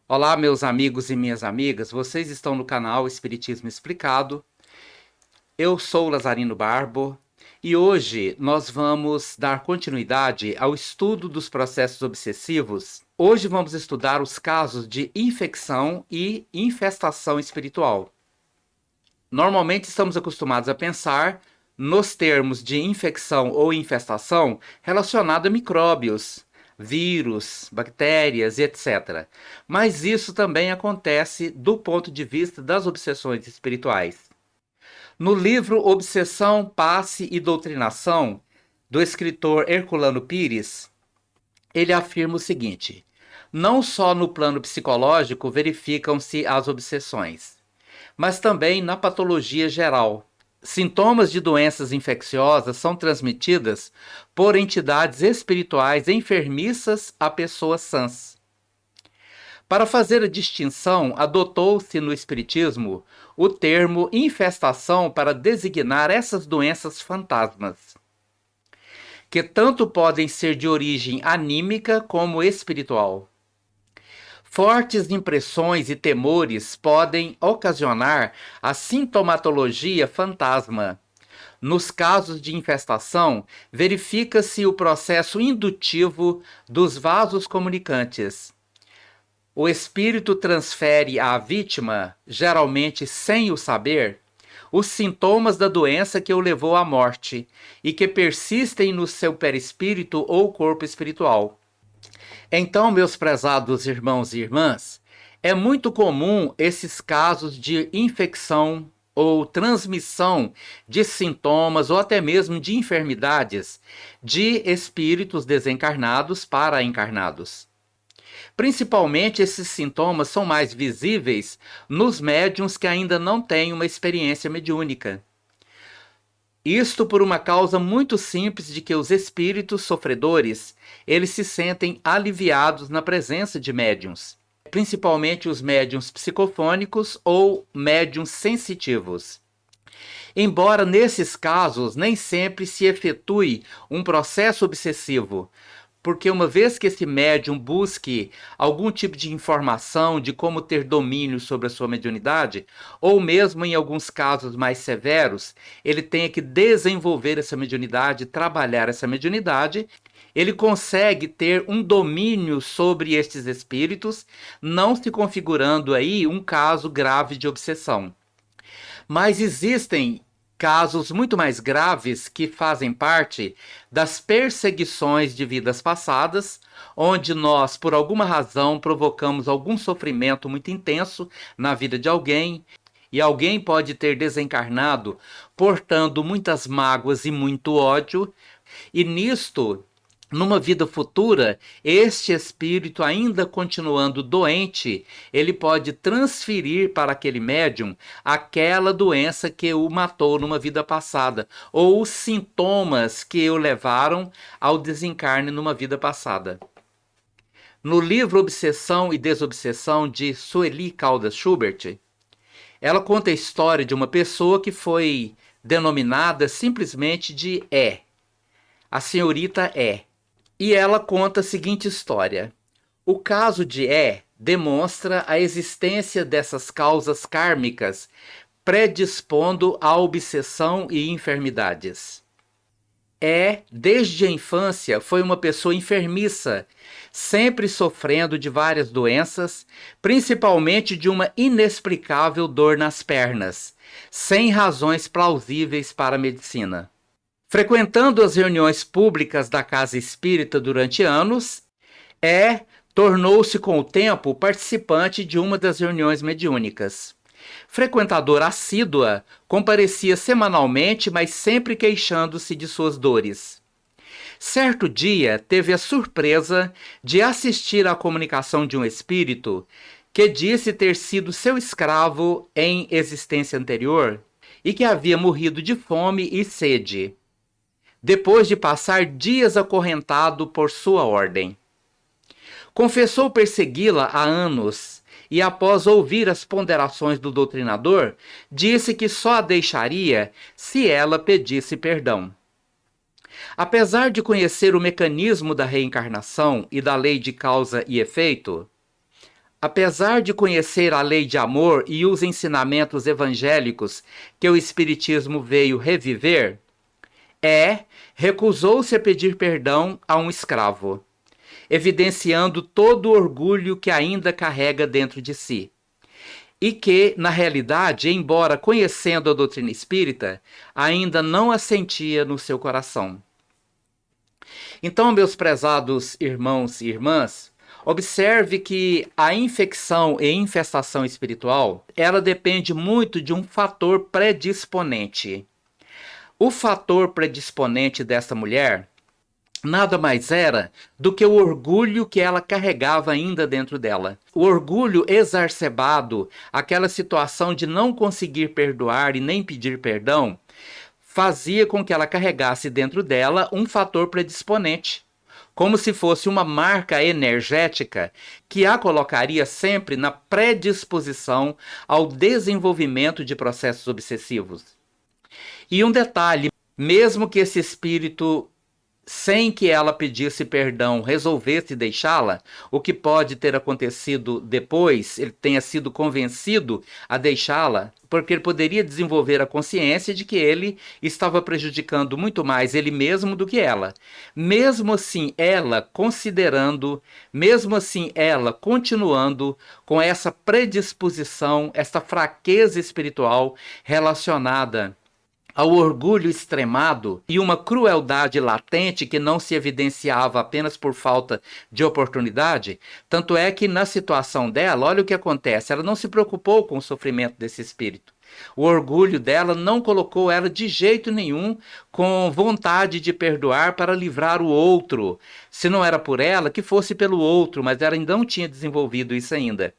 Olá, meus amigos e minhas amigas, vocês estão no canal Espiritismo Explicado. Eu sou Lazarino Barbo e hoje nós vamos dar continuidade ao estudo dos processos obsessivos. Hoje vamos estudar os casos de infecção e infestação espiritual. Normalmente estamos acostumados a pensar nos termos de infecção ou infestação relacionado a micróbios, vírus, bactérias e etc. Mas isso também acontece do ponto de vista das obsessões espirituais. No livro Obsessão, Passe e Doutrinação, do escritor Herculano Pires, ele afirma o seguinte: não só no plano psicológico verificam-se as obsessões, mas também na patologia geral. Sintomas de doenças infecciosas são transmitidas por entidades espirituais enfermiças a pessoas sãs. Para fazer a distinção, adotou-se no Espiritismo o termo infestação para designar essas doenças fantasmas, que tanto podem ser de origem anímica como espiritual. Fortes impressões e temores podem ocasionar a sintomatologia fantasma. Nos casos de infestação, verifica-se o processo indutivo dos vasos comunicantes. O espírito transfere à vítima, geralmente sem o saber, os sintomas da doença que o levou à morte e que persistem no seu perispírito ou corpo espiritual. Então, meus prezados irmãos e irmãs, é muito comum esses casos de infecção ou transmissão de sintomas ou até mesmo de enfermidades de espíritos desencarnados para encarnados. Principalmente esses sintomas são mais visíveis nos médiuns que ainda não têm uma experiência mediúnica. Isto por uma causa muito simples de que os espíritos sofredores, eles se sentem aliviados na presença de médiuns, principalmente os médiuns psicofônicos ou médiuns sensitivos. Embora nesses casos nem sempre se efetue um processo obsessivo, porque uma vez que esse médium busque algum tipo de informação de como ter domínio sobre a sua mediunidade, ou mesmo em alguns casos mais severos, ele tenha que desenvolver essa mediunidade, trabalhar essa mediunidade, ele consegue ter um domínio sobre estes espíritos, não se configurando aí um caso grave de obsessão. Mas existem casos muito mais graves que fazem parte das perseguições de vidas passadas, onde nós, por alguma razão, provocamos algum sofrimento muito intenso na vida de alguém, e alguém pode ter desencarnado portando muitas mágoas e muito ódio, e nisto, numa vida futura, este espírito, ainda continuando doente, ele pode transferir para aquele médium aquela doença que o matou numa vida passada, ou os sintomas que o levaram ao desencarne numa vida passada. No livro Obsessão e Desobsessão, de Sueli Caldas Schubert, ela conta a história de uma pessoa que foi denominada simplesmente de E, a senhorita E. E ela conta a seguinte história. O caso de E demonstra a existência dessas causas kármicas predispondo à obsessão e enfermidades. E, desde a infância, foi uma pessoa enfermiça, sempre sofrendo de várias doenças, principalmente de uma inexplicável dor nas pernas, sem razões plausíveis para a medicina. Frequentando as reuniões públicas da Casa Espírita durante anos, tornou-se com o tempo participante de uma das reuniões mediúnicas. Frequentadora assídua, comparecia semanalmente, mas sempre queixando-se de suas dores. Certo dia, teve a surpresa de assistir à comunicação de um espírito que disse ter sido seu escravo em existência anterior e que havia morrido de fome e sede, depois de passar dias acorrentado por sua ordem. Confessou persegui-la há anos e, após ouvir as ponderações do doutrinador, disse que só a deixaria se ela pedisse perdão. Apesar de conhecer o mecanismo da reencarnação e da lei de causa e efeito, Apesar de conhecer a lei de amor e os ensinamentos evangélicos que o Espiritismo veio reviver, recusou-se a pedir perdão a um escravo, evidenciando todo o orgulho que ainda carrega dentro de si. E que, na realidade, embora conhecendo a doutrina espírita, ainda não a sentia no seu coração. Então, meus prezados irmãos e irmãs, observe que a infecção e infestação espiritual, ela depende muito de um fator predisponente. O fator predisponente dessa mulher nada mais era do que o orgulho que ela carregava ainda dentro dela. O orgulho exacerbado, aquela situação de não conseguir perdoar e nem pedir perdão, fazia com que ela carregasse dentro dela um fator predisponente, como se fosse uma marca energética que a colocaria sempre na predisposição ao desenvolvimento de processos obsessivos. E um detalhe, mesmo que esse espírito, sem que ela pedisse perdão, resolvesse deixá-la, o que pode ter acontecido depois, ele tenha sido convencido a deixá-la, porque ele poderia desenvolver a consciência de que ele estava prejudicando muito mais ele mesmo do que ela. Mesmo assim, ela considerando, mesmo assim, ela continuando com essa predisposição, essa fraqueza espiritual relacionada ao orgulho extremado e uma crueldade latente que não se evidenciava apenas por falta de oportunidade. Tanto é que na situação dela, olha o que acontece, ela não se preocupou com o sofrimento desse espírito. O orgulho dela não colocou ela de jeito nenhum com vontade de perdoar para livrar o outro. Se não era por ela, que fosse pelo outro, mas ela ainda não tinha desenvolvido isso ainda.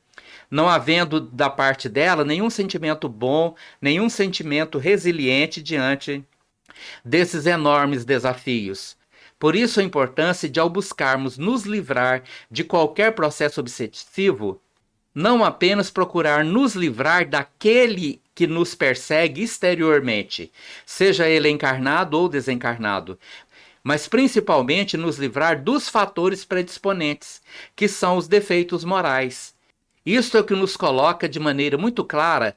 Não havendo da parte dela nenhum sentimento bom, nenhum sentimento resiliente diante desses enormes desafios. Por isso a importância de, ao buscarmos nos livrar de qualquer processo obsessivo, não apenas procurar nos livrar daquele que nos persegue exteriormente, seja ele encarnado ou desencarnado, mas principalmente nos livrar dos fatores predisponentes, que são os defeitos morais. Isto é o que nos coloca de maneira muito clara,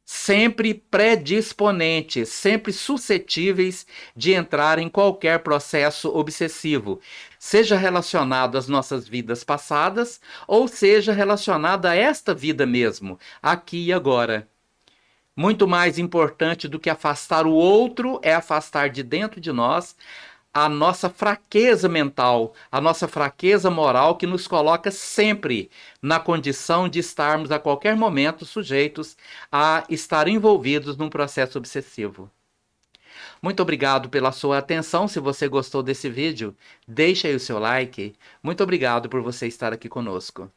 sempre predisponentes, sempre suscetíveis de entrar em qualquer processo obsessivo, seja relacionado às nossas vidas passadas ou seja relacionado a esta vida mesmo, aqui e agora. Muito mais importante do que afastar o outro é afastar de dentro de nós a nossa fraqueza mental, a nossa fraqueza moral que nos coloca sempre na condição de estarmos a qualquer momento sujeitos a estar envolvidos num processo obsessivo. Muito obrigado pela sua atenção. Se você gostou desse vídeo, deixe aí o seu like. Muito obrigado por você estar aqui conosco.